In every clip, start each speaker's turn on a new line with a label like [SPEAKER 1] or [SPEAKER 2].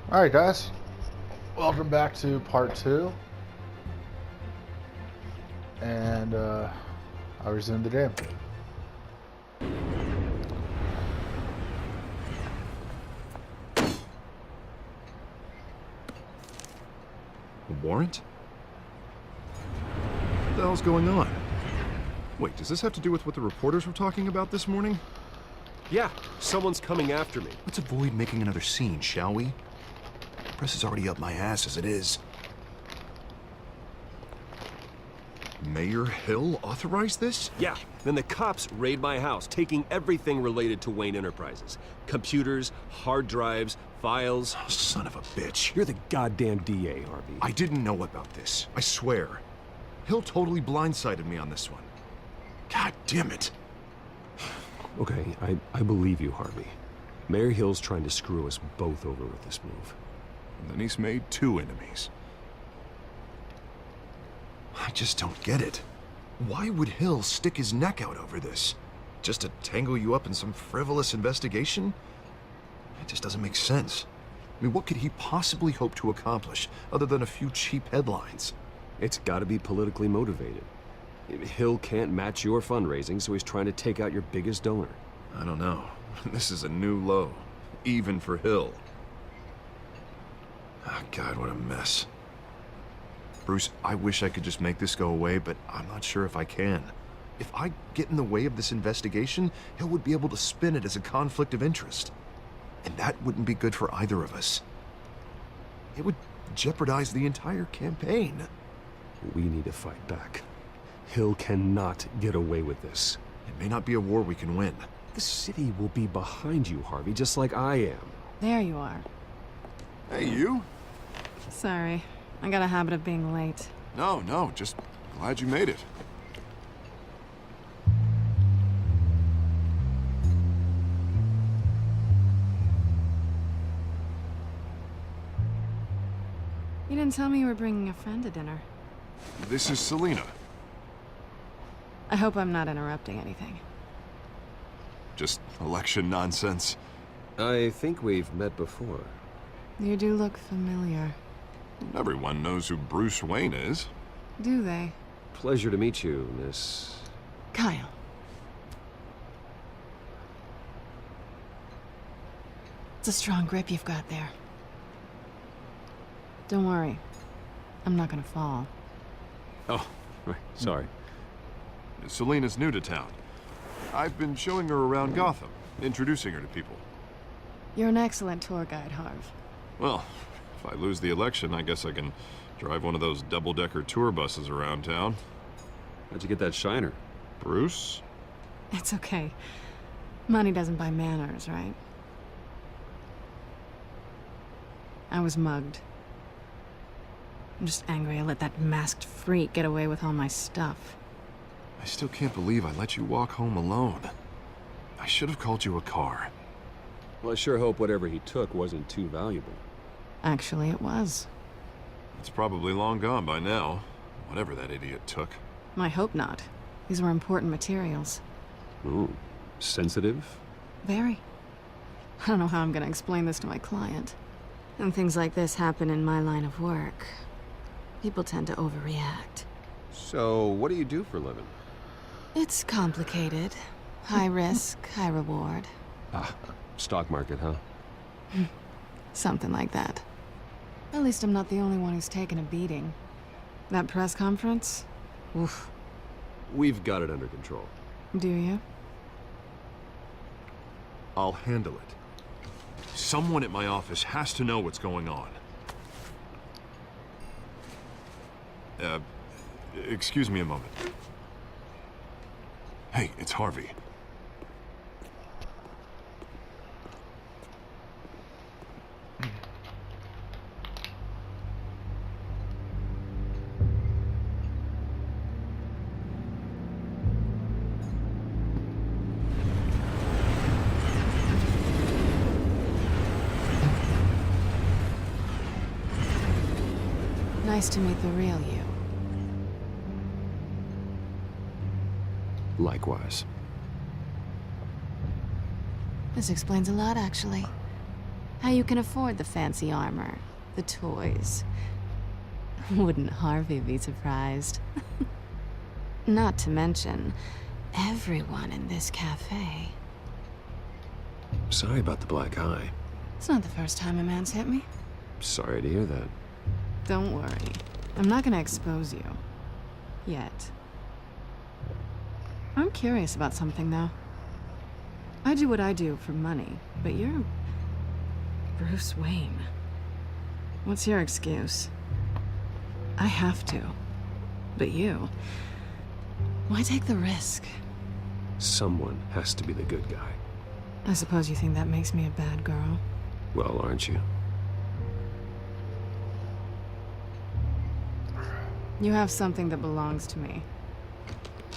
[SPEAKER 1] Alright guys, welcome back to part 2. And I resumed the game.
[SPEAKER 2] A warrant? What the hell's going on? Wait, does this have to do with what the reporters were talking about this morning?
[SPEAKER 3] Yeah, someone's coming after me.
[SPEAKER 2] Let's avoid making another scene, shall we? Press is already up my ass as it is. Mayor Hill authorized this?
[SPEAKER 3] Yeah, then the cops raid my house, taking everything related to Wayne Enterprises. Computers, hard drives, files.
[SPEAKER 2] Oh, son of a bitch.
[SPEAKER 3] You're the goddamn DA, Harvey.
[SPEAKER 2] I didn't know about this. I swear. Hill totally blindsided me on this one. God damn it.
[SPEAKER 3] Okay, I believe you, Harvey. Mayor Hill's trying to screw us both over with this move.
[SPEAKER 2] And then he's made 2 enemies. I just don't get it. Why would Hill stick his neck out over this? Just to tangle you up in some frivolous investigation? It just doesn't make sense. I mean, what could he possibly hope to accomplish other than a few cheap headlines?
[SPEAKER 3] It's gotta be politically motivated. Hill can't match your fundraising, so he's trying to take out your biggest donor.
[SPEAKER 2] I don't know. This is a new low. Even for Hill. Oh, God, what a mess. Bruce, I wish I could just make this go away, but I'm not sure if I can. If I get in the way of this investigation, Hill would be able to spin it as a conflict of interest. And that wouldn't be good for either of us. It would jeopardize the entire campaign.
[SPEAKER 3] We need to fight back. Hill cannot get away with this.
[SPEAKER 2] It may not be a war we can win.
[SPEAKER 3] The city will be behind you, Harvey, just like I am.
[SPEAKER 4] There you are.
[SPEAKER 2] Hey, you?
[SPEAKER 4] Sorry. I got a habit of being late.
[SPEAKER 2] No, just glad you made it.
[SPEAKER 4] You didn't tell me you were bringing a friend to dinner.
[SPEAKER 2] This is Selena.
[SPEAKER 4] I hope I'm not interrupting anything.
[SPEAKER 2] Just election nonsense.
[SPEAKER 3] I think we've met before.
[SPEAKER 4] You do look familiar.
[SPEAKER 2] Everyone knows who Bruce Wayne is.
[SPEAKER 4] Do they?
[SPEAKER 3] Pleasure to meet you, Miss...
[SPEAKER 4] Kyle. It's a strong grip you've got there. Don't worry. I'm not gonna fall.
[SPEAKER 3] Oh, right, sorry.
[SPEAKER 2] Selena's new to town. I've been showing her around Gotham, introducing her to people.
[SPEAKER 4] You're an excellent tour guide, Harv.
[SPEAKER 2] Well, if I lose the election, I guess I can drive one of those double-decker tour buses around town.
[SPEAKER 3] How'd you get that shiner?
[SPEAKER 2] Bruce?
[SPEAKER 4] It's okay. Money doesn't buy manners, right? I was mugged. I'm just angry I let that masked freak get away with all my stuff.
[SPEAKER 2] I still can't believe I let you walk home alone. I should have called you a car.
[SPEAKER 3] Well, I sure hope whatever he took wasn't too valuable.
[SPEAKER 4] Actually, it was.
[SPEAKER 2] It's probably long gone by now, whatever that idiot took.
[SPEAKER 4] I hope not. These were important materials.
[SPEAKER 3] Ooh, sensitive?
[SPEAKER 4] Very. I don't know how I'm gonna explain this to my client. And things like this happen in my line of work. People tend to overreact.
[SPEAKER 3] So, what do you do for a living?
[SPEAKER 4] It's complicated. High risk, high reward.
[SPEAKER 3] Ah, stock market, huh?
[SPEAKER 4] Something like that. At least I'm not the only one who's taken a beating. That press conference? Oof.
[SPEAKER 3] We've got it under control.
[SPEAKER 4] Do you?
[SPEAKER 2] I'll handle it. Someone at my office has to know what's going on. Excuse me a moment. Hey, it's Harvey.
[SPEAKER 4] Nice to meet the real you.
[SPEAKER 3] Likewise.
[SPEAKER 4] This explains a lot, actually. How you can afford the fancy armor, the toys. Wouldn't Harvey be surprised? Not to mention, everyone in this cafe.
[SPEAKER 3] Sorry about the black eye.
[SPEAKER 4] It's not the first time a man's hit me.
[SPEAKER 3] Sorry to hear that.
[SPEAKER 4] Don't worry. I'm not gonna expose you. Yet. I'm curious about something, though. I do what I do for money, but you're... Bruce Wayne. What's your excuse? I have to. But you... Why take the risk?
[SPEAKER 3] Someone has to be the good guy.
[SPEAKER 4] I suppose you think that makes me a bad girl.
[SPEAKER 3] Well, aren't you?
[SPEAKER 4] You have something that belongs to me.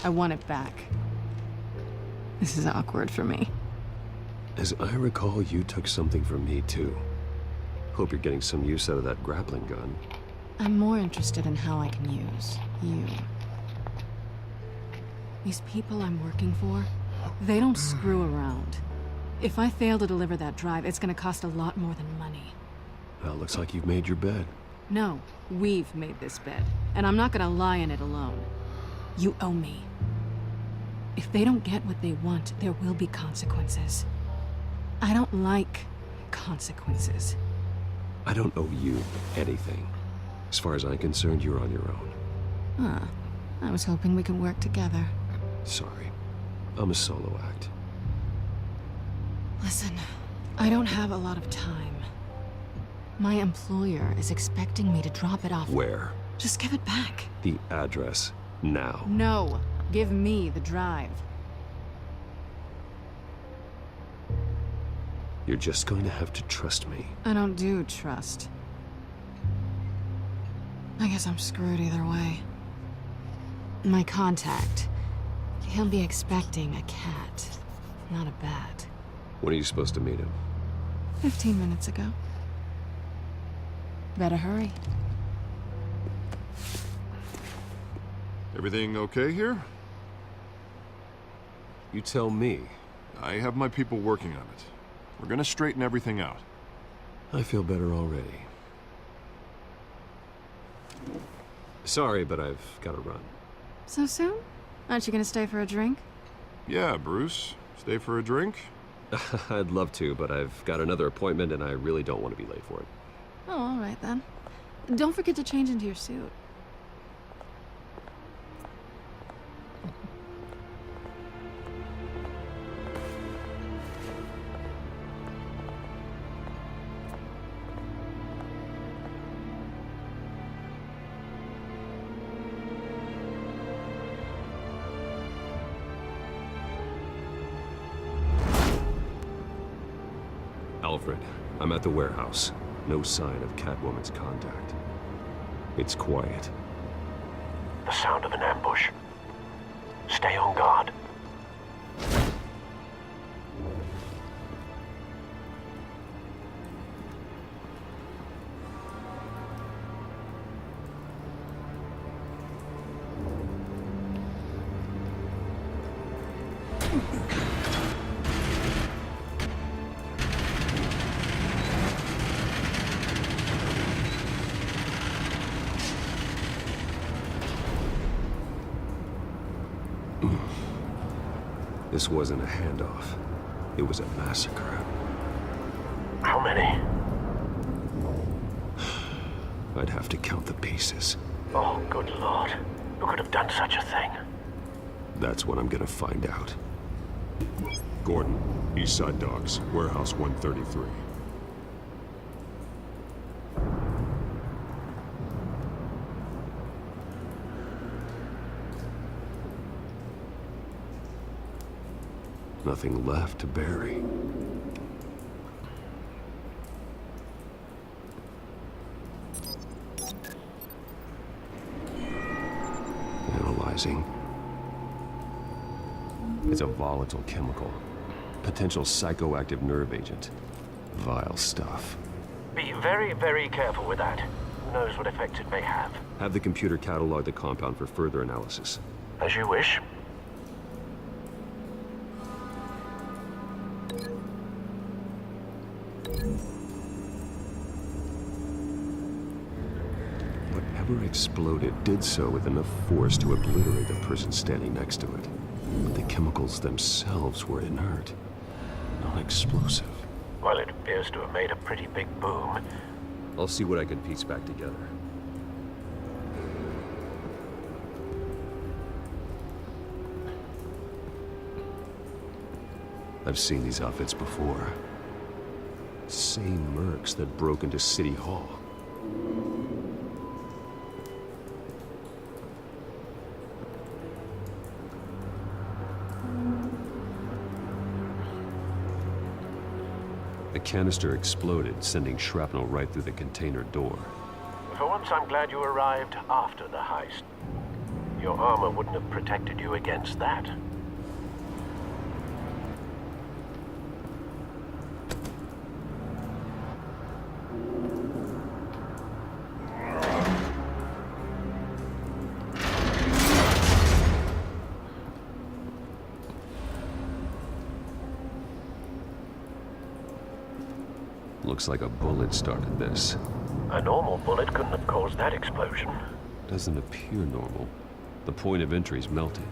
[SPEAKER 4] I want it back. This is awkward for me.
[SPEAKER 3] As I recall, you took something from me, too. Hope you're getting some use out of that grappling gun.
[SPEAKER 4] I'm more interested in how I can use you. These people I'm working for, they don't screw around. If I fail to deliver that drive, it's gonna cost a lot more than money.
[SPEAKER 3] Well, looks like you've made your bed.
[SPEAKER 4] No, we've made this bed, and I'm not gonna lie in it alone. You owe me. If they don't get what they want, there will be consequences. I don't like consequences.
[SPEAKER 3] I don't owe you anything. As far as I'm concerned, you're on your own.
[SPEAKER 4] Huh. I was hoping we could work together.
[SPEAKER 3] Sorry. I'm a solo act.
[SPEAKER 4] Listen, I don't have a lot of time. My employer is expecting me to drop it off.
[SPEAKER 3] Where?
[SPEAKER 4] Just give it back.
[SPEAKER 3] The address. Now.
[SPEAKER 4] No. Give me the drive.
[SPEAKER 3] You're just going to have to trust me.
[SPEAKER 4] I don't do trust. I guess I'm screwed either way. My contact. He'll be expecting a cat, not a bat.
[SPEAKER 3] When are you supposed to meet him?
[SPEAKER 4] 15 minutes ago. Better hurry.
[SPEAKER 2] Everything okay here?
[SPEAKER 3] You tell me.
[SPEAKER 2] I have my people working on it. We're gonna straighten everything out.
[SPEAKER 3] I feel better already. Sorry, but I've got to run.
[SPEAKER 4] So soon? Aren't you gonna stay for a drink?
[SPEAKER 2] Yeah, Bruce. Stay for a drink?
[SPEAKER 3] I'd love to, but I've got another appointment and I really don't want to be late for it.
[SPEAKER 4] Oh, all right then. Don't forget to change into your suit.
[SPEAKER 3] Alfred, I'm at the warehouse. No sign of Catwoman's contact. It's quiet.
[SPEAKER 5] The sound of an ambush. Stay on guard.
[SPEAKER 3] This wasn't a handoff. It was a massacre.
[SPEAKER 5] How many?
[SPEAKER 3] I'd have to count the pieces.
[SPEAKER 5] Oh, good Lord. Who could have done such a thing?
[SPEAKER 3] That's what I'm gonna find out.
[SPEAKER 2] Gordon, Eastside Docks, Warehouse 133.
[SPEAKER 3] Nothing left to bury. Analyzing. It's a volatile chemical. Potential psychoactive nerve agent. Vile stuff.
[SPEAKER 5] Be very, very careful with that. Who knows what effect it may have.
[SPEAKER 3] Have the computer catalog the compound for further analysis.
[SPEAKER 5] As you wish.
[SPEAKER 3] whatever exploded did so with enough force to obliterate the person standing next to it. But the chemicals themselves were inert, not explosive.
[SPEAKER 5] Well, it appears to have made a pretty big boom.
[SPEAKER 3] I'll see what I can piece back together. I've seen these outfits before. Same mercs that broke into City Hall. The canister exploded, sending shrapnel right through the container door.
[SPEAKER 5] For once, I'm glad you arrived after the heist. Your armor wouldn't have protected you against that.
[SPEAKER 3] Looks like a bullet started this.
[SPEAKER 5] A normal bullet couldn't have caused that explosion.
[SPEAKER 3] Doesn't appear normal. The point of entry's melted.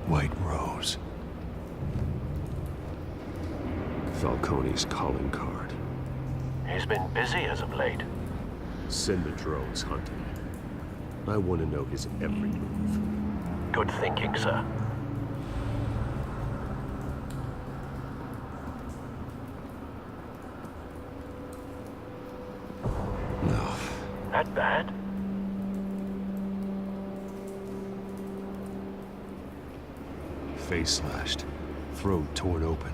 [SPEAKER 3] White Rose. Falcone's calling card.
[SPEAKER 5] He's been busy as of late.
[SPEAKER 3] Send the drones hunting. I want to know his every move.
[SPEAKER 5] Good thinking, sir.
[SPEAKER 3] No.
[SPEAKER 5] That bad?
[SPEAKER 3] Face slashed. Throat torn open.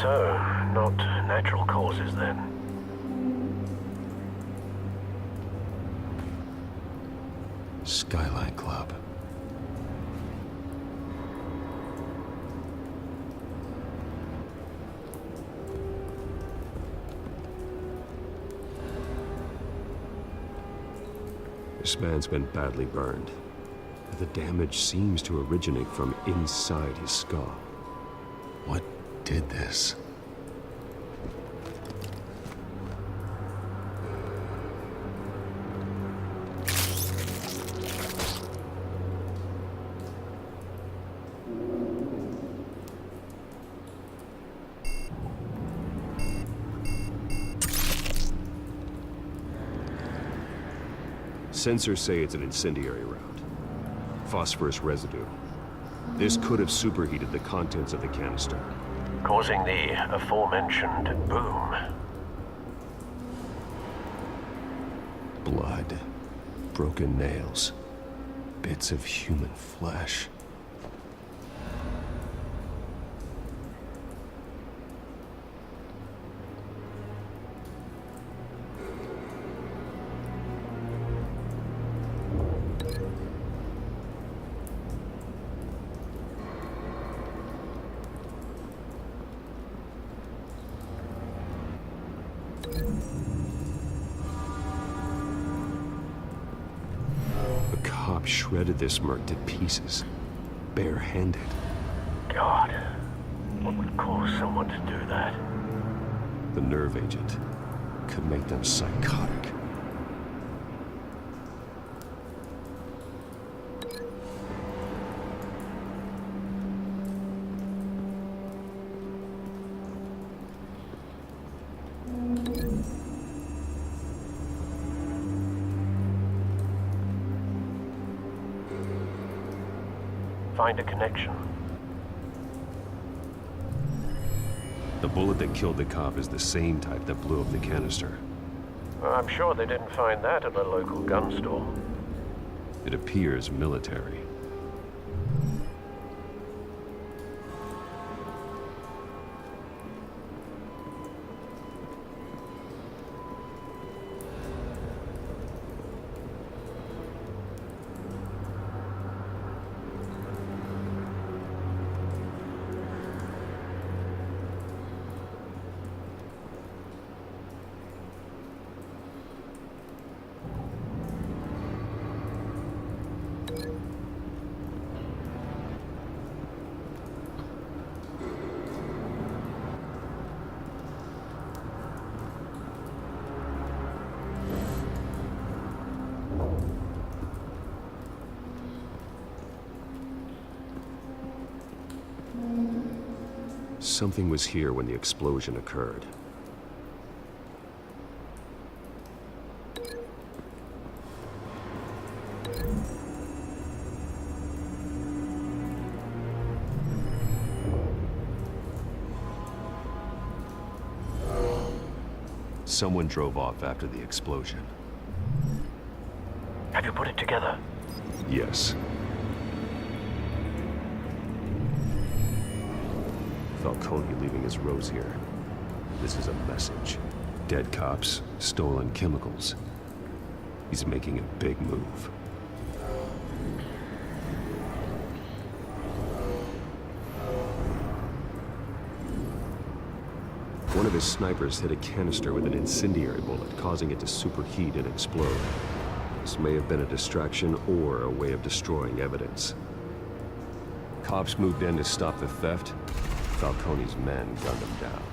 [SPEAKER 5] So, not natural causes then.
[SPEAKER 3] Skyline Club. This man's been badly burned. The damage seems to originate from inside his skull. What did this? Sensors say it's an incendiary round. Phosphorus residue. This could have superheated the contents of the canister.
[SPEAKER 5] Causing the aforementioned boom.
[SPEAKER 3] Blood. Broken nails. Bits of human flesh. Shredded this merc to pieces, bare-handed.
[SPEAKER 5] God, what would cause someone to do that?
[SPEAKER 3] The nerve agent could make them psychotic.
[SPEAKER 5] Find a connection.
[SPEAKER 3] The bullet that killed the cop is the same type that blew up the canister.
[SPEAKER 5] I'm sure they didn't find that at a local gun store.
[SPEAKER 3] It appears military. Something was here when the explosion occurred. Someone drove off after the explosion.
[SPEAKER 5] Have you put it together?
[SPEAKER 3] Yes. Falcone leaving his rose here. This is a message. Dead cops, stolen chemicals. He's making a big move. One of his snipers hit a canister with an incendiary bullet, causing it to superheat and explode. This may have been a distraction or a way of destroying evidence. Cops moved in to stop the theft. Falcone's men gunned him down.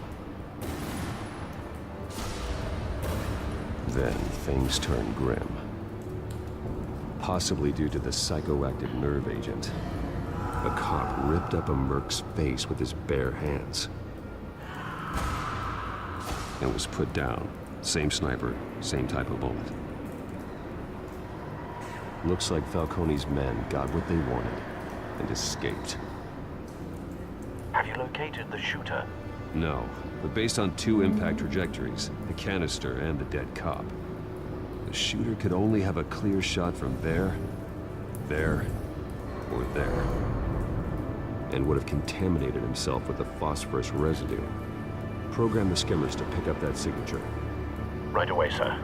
[SPEAKER 3] Then things turned grim. Possibly due to the psychoactive nerve agent. A cop ripped up a merc's face with his bare hands. And was put down. Same sniper, same type of bullet. Looks like Falcone's men got what they wanted and escaped.
[SPEAKER 5] Have you located the shooter?
[SPEAKER 3] No, but based on two impact trajectories, the canister and the dead cop, the shooter could only have a clear shot from there, or there, and would have contaminated himself with the phosphorus residue. Program the skimmers to pick up that signature.
[SPEAKER 5] Right away, sir.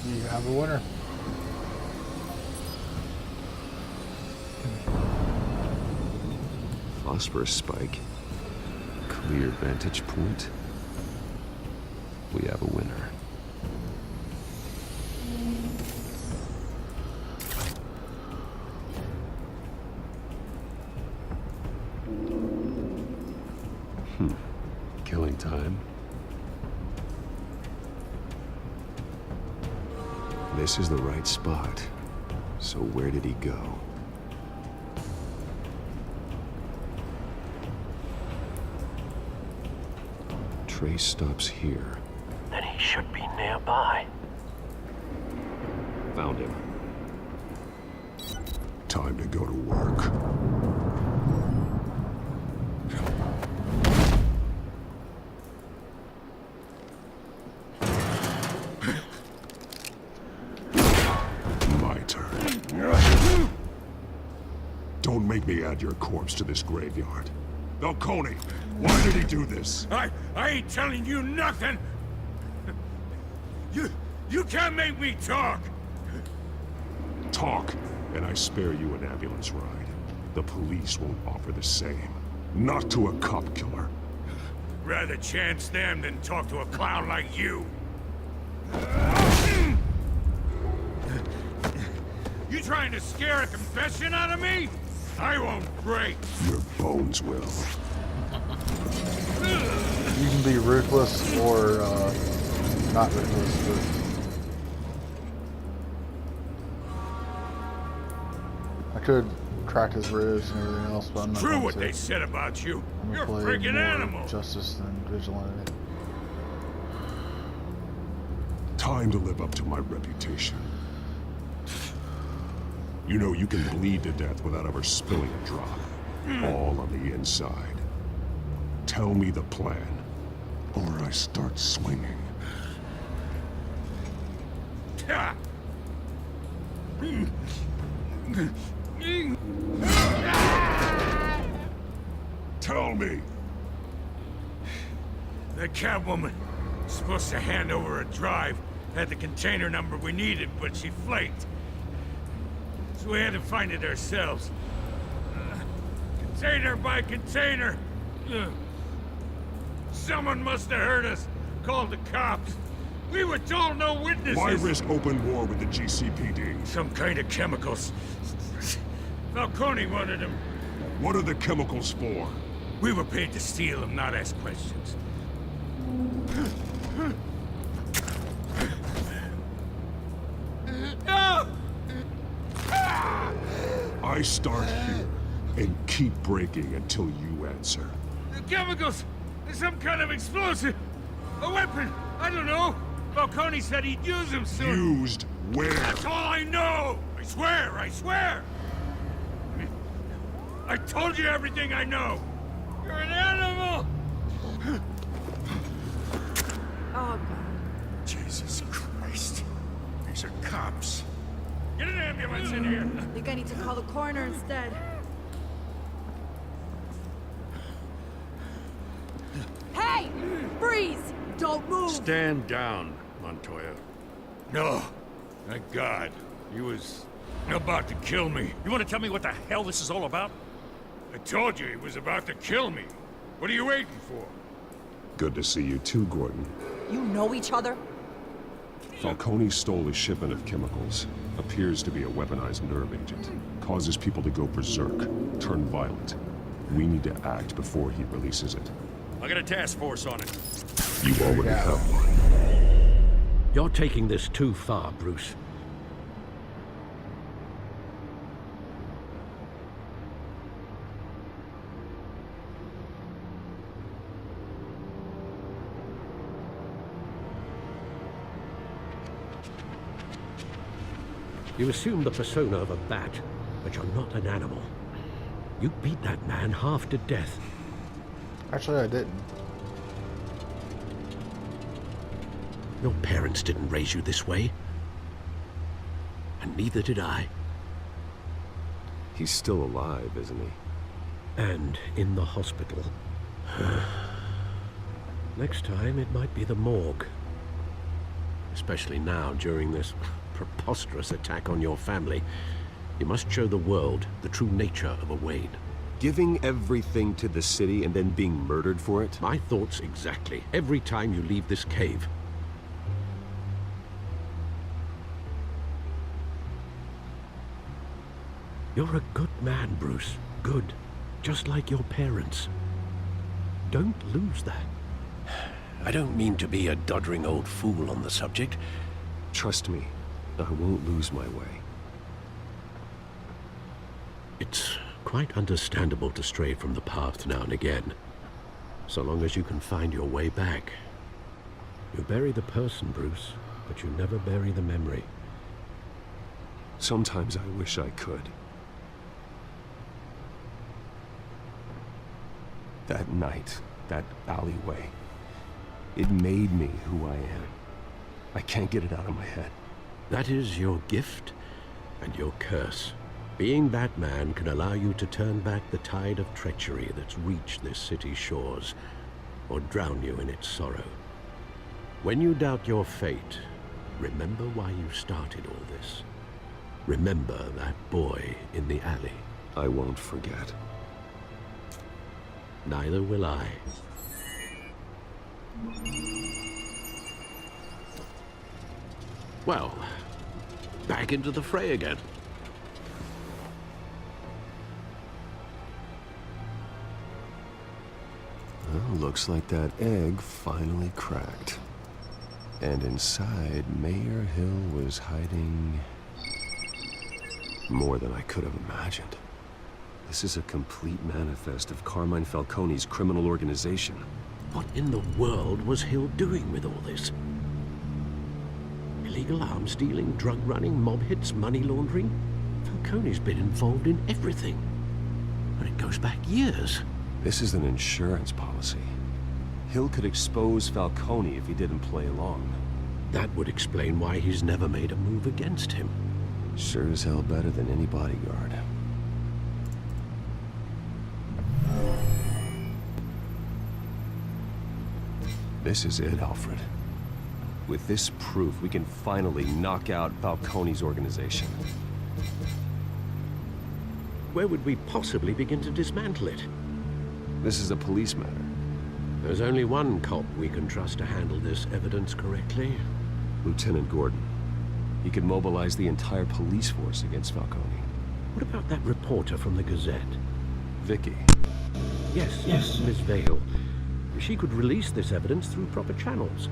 [SPEAKER 1] You have a winner.
[SPEAKER 3] Phosphorus spike. Clear vantage point. We have a winner. Killing time. This is the right spot. So where did he go? Trace stops here.
[SPEAKER 5] Then he should be nearby.
[SPEAKER 3] Found him.
[SPEAKER 6] Time to go to work. My turn. Don't make me add your corpse to this graveyard. Falcone, why did he do this?
[SPEAKER 7] I ain't telling you nothing! You can't make me talk!
[SPEAKER 6] Talk, and I spare you an ambulance ride. The police won't offer the same. Not to a cop killer.
[SPEAKER 7] Rather chance them than talk to a clown like you. You trying to scare a confession out of me? I won't break.
[SPEAKER 6] Your bones will.
[SPEAKER 1] You can be ruthless or not ruthless. But I could crack his ribs and everything else, but I'm not
[SPEAKER 7] True
[SPEAKER 1] going
[SPEAKER 7] what
[SPEAKER 1] to.
[SPEAKER 7] they said about you.
[SPEAKER 1] I'm
[SPEAKER 7] You're a
[SPEAKER 1] gonna play
[SPEAKER 7] freaking
[SPEAKER 1] more
[SPEAKER 7] animal.
[SPEAKER 1] justice than vigilante.
[SPEAKER 6] Time to live up to my reputation. You know you can bleed to death without ever spilling a drop. All on the inside. Tell me the plan, or I start swinging.
[SPEAKER 7] Ha!
[SPEAKER 6] Tell me!
[SPEAKER 7] The Catwoman was supposed to hand over a drive, had the container number we needed, but she flaked. So we had to find it ourselves. Container by container. Someone must have heard us, called the cops. We were told no witnesses.
[SPEAKER 6] Why risk open war with the GCPD?
[SPEAKER 7] Some kind of chemicals. Falcone wanted them.
[SPEAKER 6] What are the chemicals for?
[SPEAKER 7] We were paid to steal them, not ask questions. No!
[SPEAKER 6] I start here and keep breaking until you answer.
[SPEAKER 7] The chemicals! Some kind of explosive! A weapon! I don't know! Falcone said he'd use them soon!
[SPEAKER 6] Used where?
[SPEAKER 7] That's all I know! I swear! I swear! I told you everything I know! You're an animal!
[SPEAKER 8] Oh, God.
[SPEAKER 7] Jesus Christ. These are cops. Get an ambulance in here!
[SPEAKER 8] I think I need to call the coroner instead. Hey! Freeze! Don't move!
[SPEAKER 9] Stand down, Montoya.
[SPEAKER 7] No. Thank God. He was about to kill me.
[SPEAKER 9] You want to tell me what the hell this is all about?
[SPEAKER 7] I told you he was about to kill me. What are you waiting for?
[SPEAKER 6] Good to see you too, Gordon.
[SPEAKER 8] You know each other?
[SPEAKER 6] Falcone stole a shipment of chemicals. Appears to be a weaponized nerve agent. Causes people to go berserk, turn violent. We need to act before he releases it.
[SPEAKER 9] I got a task force on it.
[SPEAKER 6] You already have one.
[SPEAKER 10] You're taking this too far, Bruce. You assume the persona of a bat, but you're not an animal. You beat that man half to death.
[SPEAKER 1] Actually, I didn't.
[SPEAKER 10] Your parents didn't raise you this way. And neither did I.
[SPEAKER 3] He's still alive, isn't he?
[SPEAKER 10] And in the hospital. Next time, it might be the morgue. Especially now, during this preposterous attack on your family. You must show the world the true nature of a Wayne.
[SPEAKER 3] Giving everything to the city and then being murdered for it?
[SPEAKER 10] My thoughts exactly. Every time you leave this cave. You're a good man, Bruce. Good. Just like your parents. Don't lose that. I don't mean to be a doddering old fool on the subject.
[SPEAKER 3] Trust me, I won't lose my way.
[SPEAKER 10] It's quite understandable to stray from the path now and again, so long as you can find your way back. You bury the person, Bruce, but you never bury the memory.
[SPEAKER 3] Sometimes I wish I could. That night, that alleyway, it made me who I am. I can't get it out of my head.
[SPEAKER 10] That is your gift and your curse. Being Batman can allow you to turn back the tide of treachery that's reached this city's shores, or drown you in its sorrow. When you doubt your fate, remember why you started all this. Remember that boy in the alley.
[SPEAKER 3] I won't forget.
[SPEAKER 10] Neither will I. Well, back into the fray again.
[SPEAKER 3] Well, looks like that egg finally cracked. And inside, Mayor Hill was hiding more than I could have imagined. This is a complete manifest of Carmine Falcone's criminal organization.
[SPEAKER 10] What in the world was Hill doing with all this? Illegal arms dealing, drug running, mob hits, money laundering? Falcone's been involved in everything. And it goes back years.
[SPEAKER 3] This is an insurance policy. Hill could expose Falcone if he didn't play along.
[SPEAKER 10] That would explain why he's never made a move against him.
[SPEAKER 3] Sure as hell better than any bodyguard. This is it, Alfred. With this proof, we can finally knock out Falcone's organization.
[SPEAKER 10] Where would we possibly begin to dismantle it?
[SPEAKER 3] This is a police matter.
[SPEAKER 10] There's only one cop we can trust to handle this evidence correctly.
[SPEAKER 3] Lieutenant Gordon. He could mobilize the entire police force against Falcone.
[SPEAKER 10] What about that reporter from the Gazette?
[SPEAKER 3] Vicky.
[SPEAKER 10] Yes, Miss Vale. She could release this evidence through proper channels.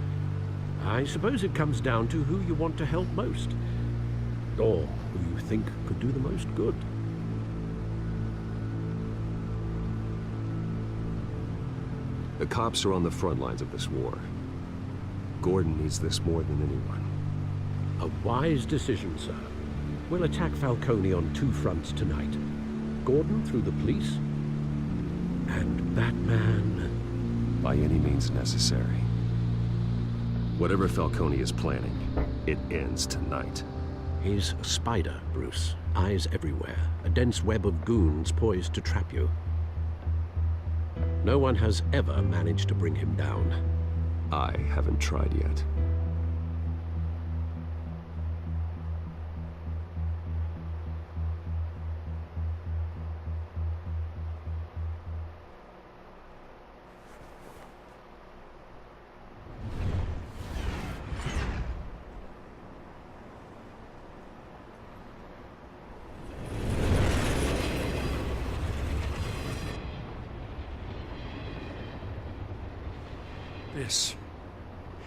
[SPEAKER 10] I suppose it comes down to who you want to help most. Or who you think could do the most good.
[SPEAKER 3] The cops are on the front lines of this war. Gordon needs this more than anyone.
[SPEAKER 10] A wise decision, sir. We'll attack Falcone on two fronts tonight. Gordon through the police, and Batman...
[SPEAKER 3] by any means necessary. Whatever Falcone is planning, it ends tonight.
[SPEAKER 10] He's a spider, Bruce. Eyes everywhere. A dense web of goons poised to trap you. No one has ever managed to bring him down.
[SPEAKER 3] I haven't tried yet.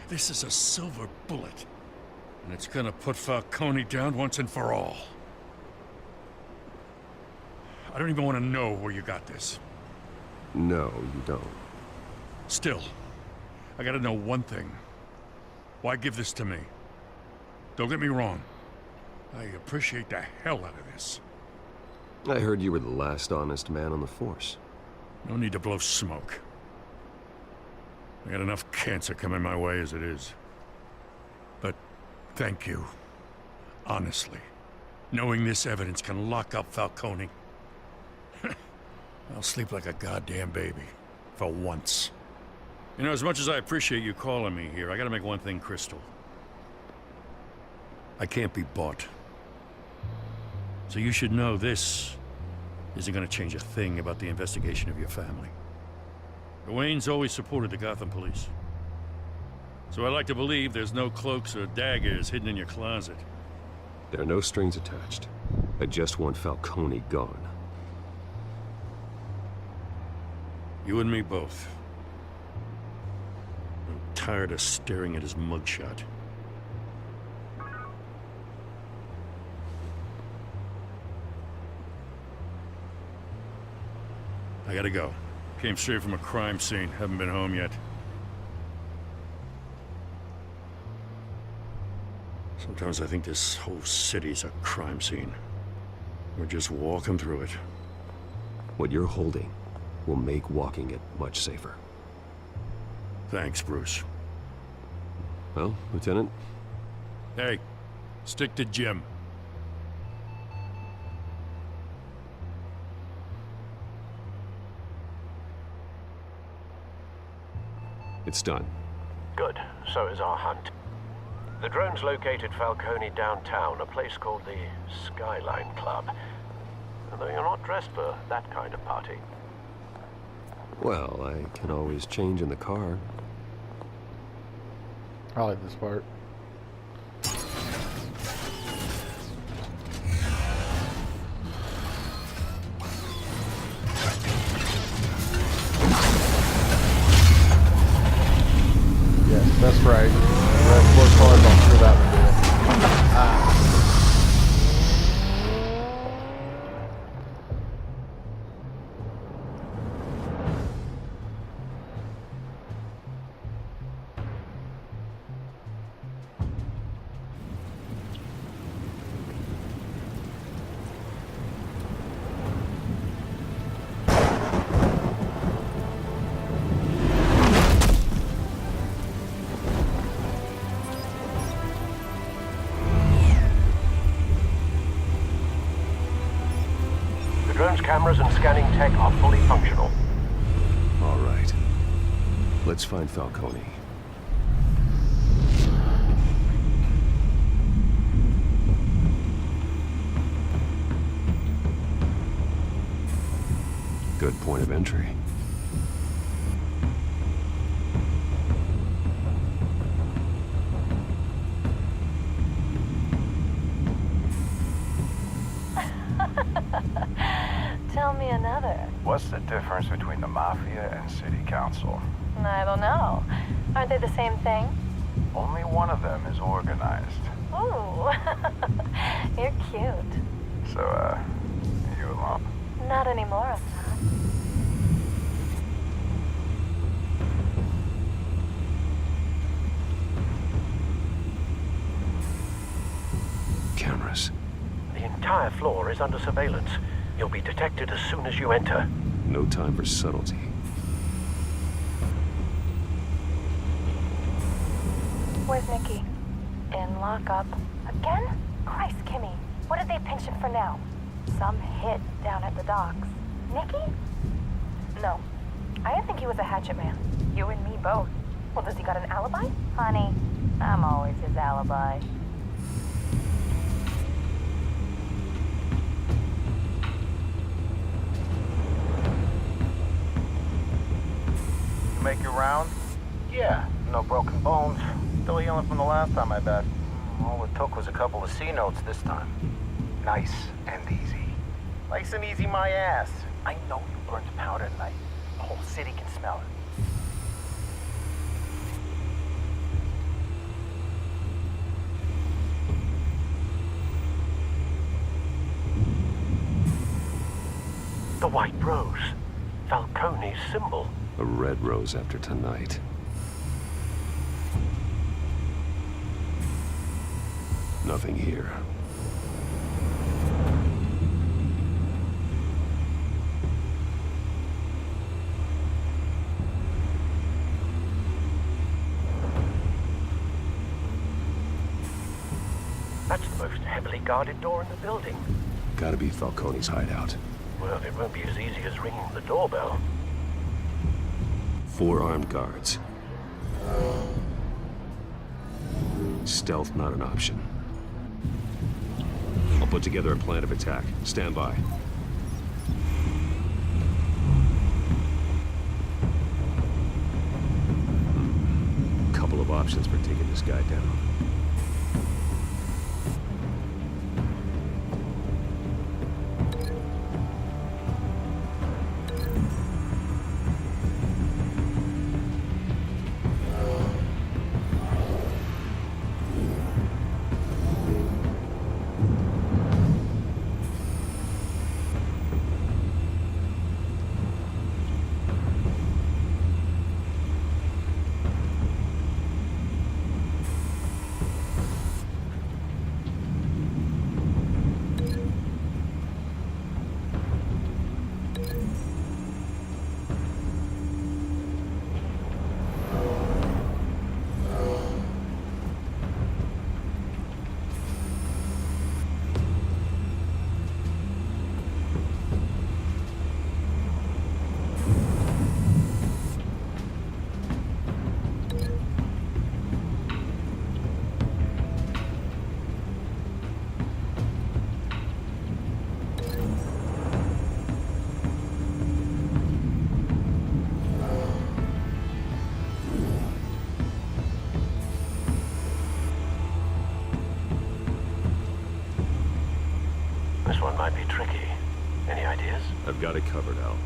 [SPEAKER 9] This is a silver bullet. And it's gonna put Falcone down once and for all. I don't even want to know where you got this.
[SPEAKER 3] No, you don't.
[SPEAKER 9] Still, I gotta know one thing. Why give this to me? Don't get me wrong. I appreciate the hell out of this.
[SPEAKER 3] I heard you were the last honest man on the force.
[SPEAKER 9] No need to blow smoke. I got enough cancer coming my way as it is. But thank you. Honestly. Knowing this evidence can lock up Falcone. I'll sleep like a goddamn baby. For once. You know, as much as I appreciate you calling me here, I gotta make one thing crystal. I can't be bought. So you should know this isn't gonna change a thing about the investigation of your family. The Waynes always supported the Gotham police. So I like to believe there's no cloaks or daggers hidden in your closet.
[SPEAKER 3] There are no strings attached. I just want Falcone gone.
[SPEAKER 9] You and me both. I'm tired of staring at his mugshot. I gotta go. Came straight from a crime scene. Haven't been home yet. Sometimes I think this whole city's a crime scene. We're just walking through it.
[SPEAKER 3] What you're holding will make walking it much safer.
[SPEAKER 9] Thanks, Bruce.
[SPEAKER 3] Well, Lieutenant?
[SPEAKER 9] Hey, stick to Jim.
[SPEAKER 3] It's done.
[SPEAKER 5] Good. So is our hunt. The drones located Falcone downtown, a place called the Skyline Club. Although you're not dressed for that kind of party.
[SPEAKER 3] Well, I can always change in the car.
[SPEAKER 1] I like this part. Yes, that's right. Red floor cars, I'm sure that would do it.
[SPEAKER 5] The drone's cameras and scanning tech are fully functional.
[SPEAKER 3] All right. Let's find Falcone. Good point of entry.
[SPEAKER 11] difference between the Mafia and City Council?
[SPEAKER 12] I don't know. Aren't they the same thing?
[SPEAKER 11] Only one of them is organized.
[SPEAKER 12] Ooh, you're cute.
[SPEAKER 11] So, you a lump?
[SPEAKER 12] Not anymore, I'm not.
[SPEAKER 3] Cameras.
[SPEAKER 5] The entire floor is under surveillance. You'll be detected as soon as you enter.
[SPEAKER 3] No time for subtlety.
[SPEAKER 12] Where's Nikki? In lockup. Again? Christ, Kimmy. What did they pinch him for now? Some hit down at the docks. Nikki? No. I didn't think he was a hatchet man. You and me both. Well, does he got an alibi? Honey, I'm always his alibi.
[SPEAKER 11] You make your round? Yeah, no broken bones. Still healing from the last time, I bet. All it took was a couple of C notes this time. Nice and easy. Nice and easy, my ass. I know you burned powder tonight. The whole city can smell it.
[SPEAKER 5] The White Rose. Falcone's symbol.
[SPEAKER 3] A red rose after tonight. Nothing here.
[SPEAKER 5] That's the most heavily guarded door in the building.
[SPEAKER 3] Gotta be Falcone's hideout.
[SPEAKER 5] Well, it won't be as easy as ringing the doorbell.
[SPEAKER 3] 4 armed guards. Stealth not an option. I'll put together a plan of attack. Stand by. Couple of options for taking this guy down.
[SPEAKER 5] This one might be tricky. Any ideas?
[SPEAKER 3] I've got it covered, Al.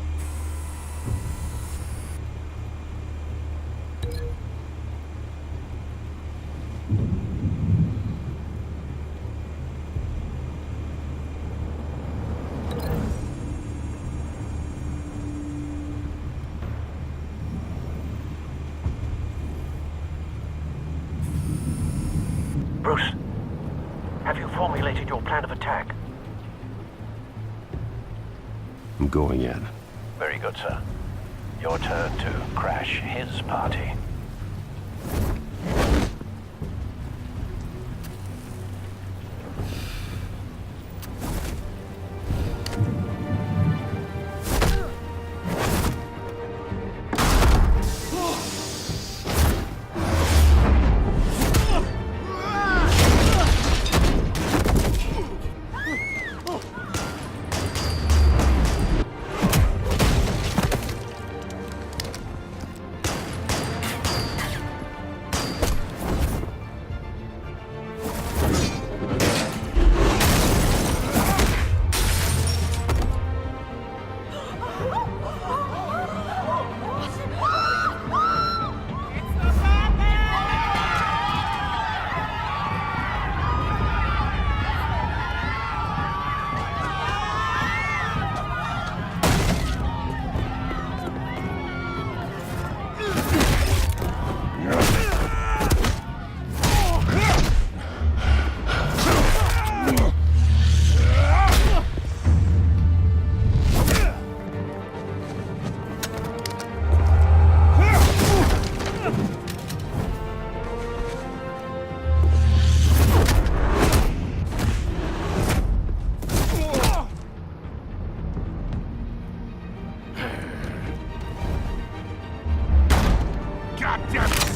[SPEAKER 5] Bruce, have you formulated your plan of attack?
[SPEAKER 3] I'm going in.
[SPEAKER 5] Very good, sir. Your turn to crash his party.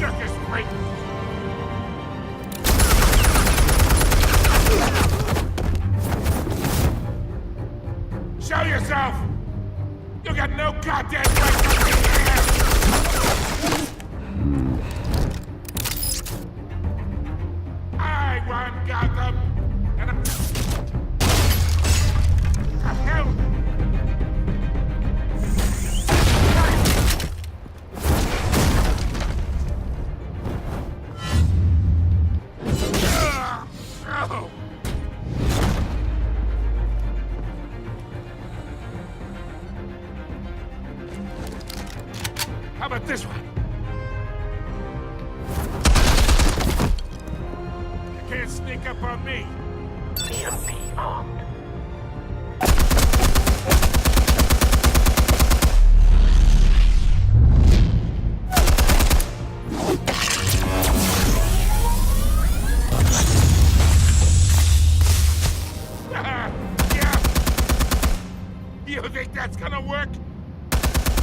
[SPEAKER 7] circus freak! Show yourself! You got no goddamn right to be here! I want Gotham! And I'm... The hell? Oh! How about this one? You can't sneak up on me.
[SPEAKER 5] EMP armed.
[SPEAKER 7] Yeah. You think that's gonna work?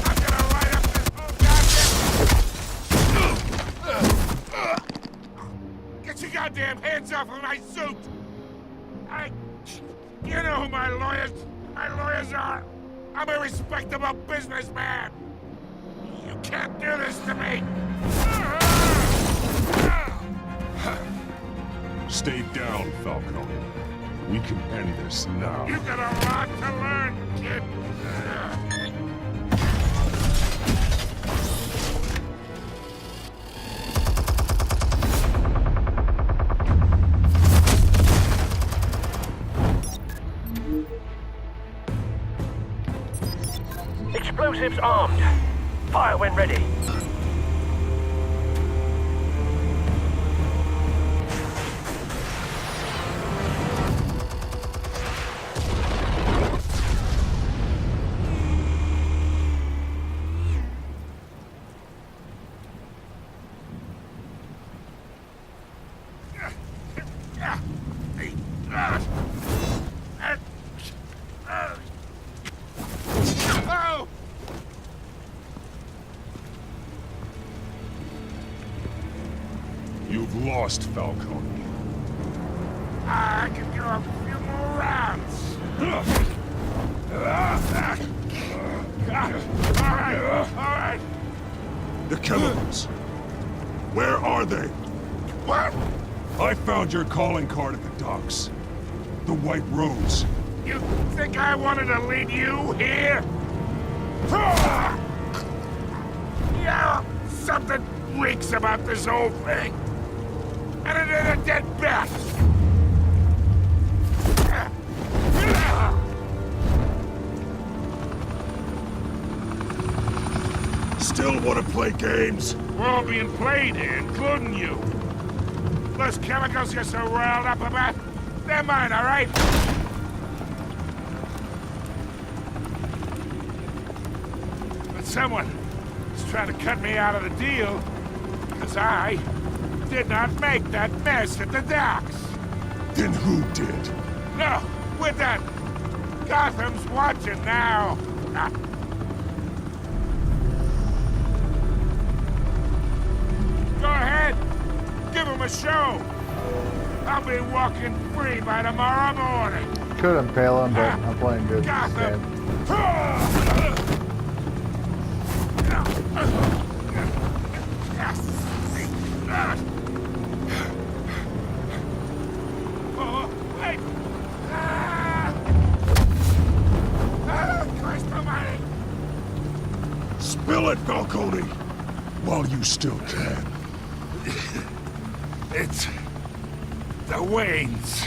[SPEAKER 7] I'm gonna light up this whole goddamn... Get your goddamn hands off of my suit! You know who my lawyers are! I'm a respectable businessman! You can't do this to me!
[SPEAKER 6] Stay down, Falcone. We can end this now.
[SPEAKER 7] You got a lot to learn, kid!
[SPEAKER 5] Explosives armed. Fire when ready.
[SPEAKER 7] Oh!
[SPEAKER 6] You've lost, Falcone.
[SPEAKER 7] I can go a few more rounds. All right.
[SPEAKER 6] The chemicals. Where are they?
[SPEAKER 7] What?
[SPEAKER 6] I found your calling card at the docks. The White Rose.
[SPEAKER 7] You think I wanted to lead you here? Yeah, something reeks about this whole thing. And it is a dead bat.
[SPEAKER 6] Still want to play games?
[SPEAKER 7] We're all being played here, including you. Those chemicals you're so riled up about, they're mine, all right? But someone is trying to cut me out of the deal, because I did not make that mess at the docks.
[SPEAKER 6] Then who did?
[SPEAKER 7] No, we're done. Gotham's watching now. Go ahead. Give him a show. I'll be walking free by tomorrow morning.
[SPEAKER 1] Could impale him, but I'm playing good
[SPEAKER 7] Gotham.
[SPEAKER 1] instead.
[SPEAKER 7] Oh, wait. Christ almighty.
[SPEAKER 6] Spill it, Falcone! While you still can.
[SPEAKER 7] It's the Waynes.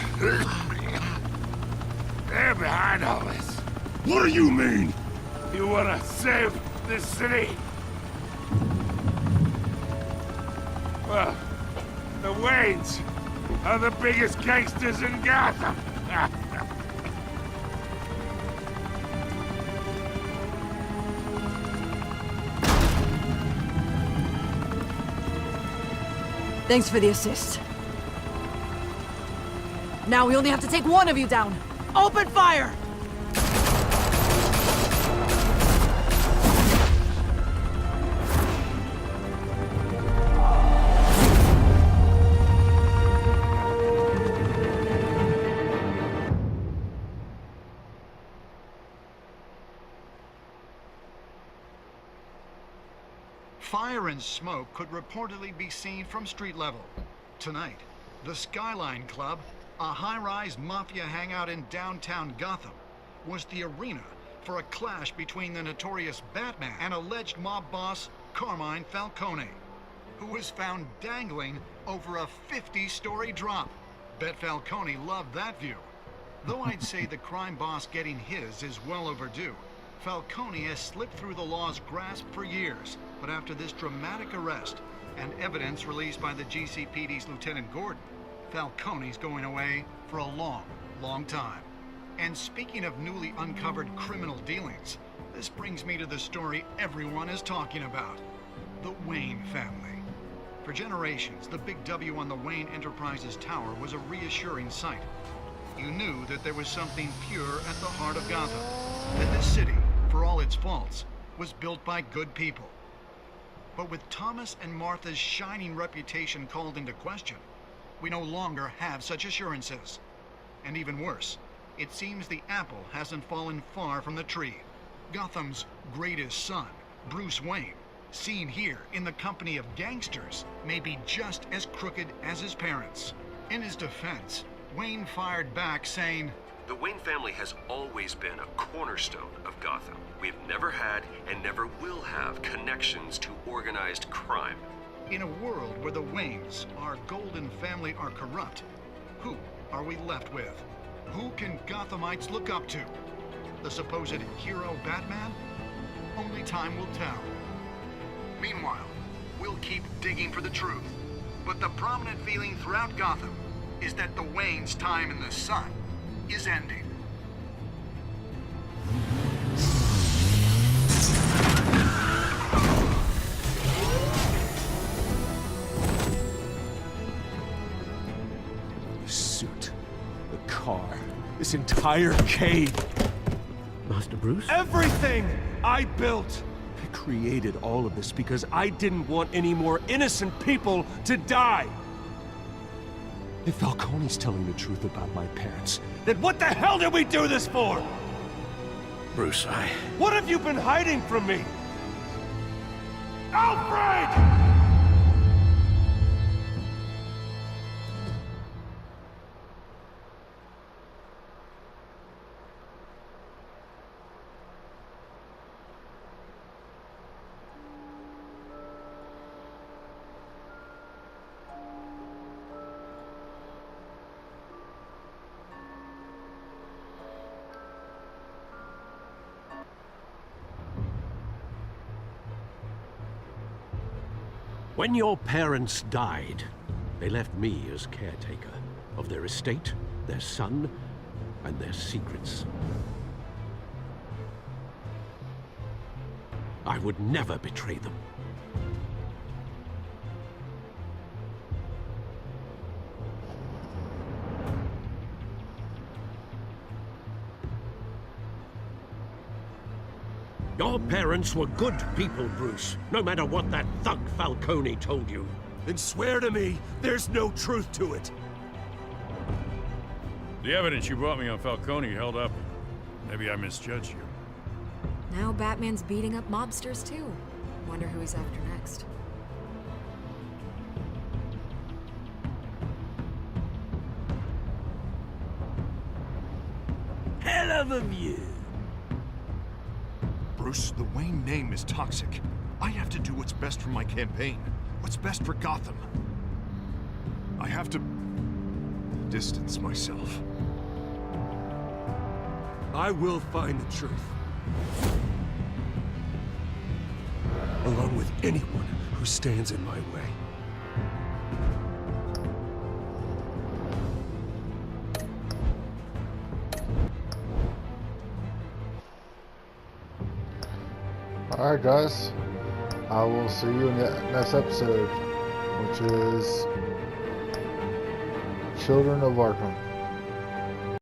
[SPEAKER 7] They're behind all this.
[SPEAKER 6] What do you mean?
[SPEAKER 7] You wanna save this city? Well, the Waynes are the biggest gangsters in Gotham.
[SPEAKER 8] Thanks for the assist. Now we only have to take one of you down. Open fire!
[SPEAKER 13] Fire and smoke could reportedly be seen from street level. Tonight, the Skyline Club, a high-rise mafia hangout in downtown Gotham, was the arena for a clash between the notorious Batman and alleged mob boss Carmine Falcone, who was found dangling over a 50-story drop. Bet Falcone loved that view. Though I'd say the crime boss getting his is well overdue, Falcone has slipped through the law's grasp for years, but after this dramatic arrest and evidence released by the GCPD's Lieutenant Gordon, Falcone's going away for a long, long time. And speaking of newly uncovered criminal dealings, this brings me to the story everyone is talking about: the Wayne family. For generations, the big W on the Wayne Enterprises Tower was a reassuring sight. You knew that there was something pure at the heart of Gotham, that this city, for all its faults, was built by good people. But with Thomas and Martha's shining reputation called into question, we no longer have such assurances. And even worse, it seems the apple hasn't fallen far from the tree. Gotham's greatest son, Bruce Wayne, seen here in the company of gangsters, may be just as crooked as his parents. In his defense, Wayne fired back saying,
[SPEAKER 3] "The Wayne family has always been a cornerstone of Gotham. We've never had and never will have connections to organized crime."
[SPEAKER 13] In a world where the Waynes, our golden family, are corrupt, who are we left with? Who can Gothamites look up to? The supposed hero Batman? Only time will tell. Meanwhile, we'll keep digging for the truth. But the prominent feeling throughout Gotham is that the Waynes' time in the sun is ending.
[SPEAKER 6] The suit, the car, this entire cave.
[SPEAKER 10] Master Bruce?
[SPEAKER 6] Everything I built! I created all of this because I didn't want any more innocent people to die! If Falcone's telling the truth about my parents, then what the hell did we do this for?
[SPEAKER 10] Bruce,
[SPEAKER 6] What have you been hiding from me? Alfred!
[SPEAKER 10] When your parents died, they left me as caretaker of their estate, their son, and their secrets. I would never betray them. Your parents were good people, Bruce, no matter what that thug Falcone told you.
[SPEAKER 6] Then swear to me there's no truth to it.
[SPEAKER 9] The evidence you brought me on Falcone held up. Maybe I misjudged you.
[SPEAKER 14] Now Batman's beating up mobsters too. Wonder who he's after next.
[SPEAKER 10] Hell of a view.
[SPEAKER 2] Bruce, the Wayne name is toxic. I have to do what's best for my campaign. What's best for Gotham. I have to distance myself.
[SPEAKER 6] I will find the truth. Along with anyone who stands in my way.
[SPEAKER 1] Alright guys, I will see you in the next episode, which is Children of Arkham.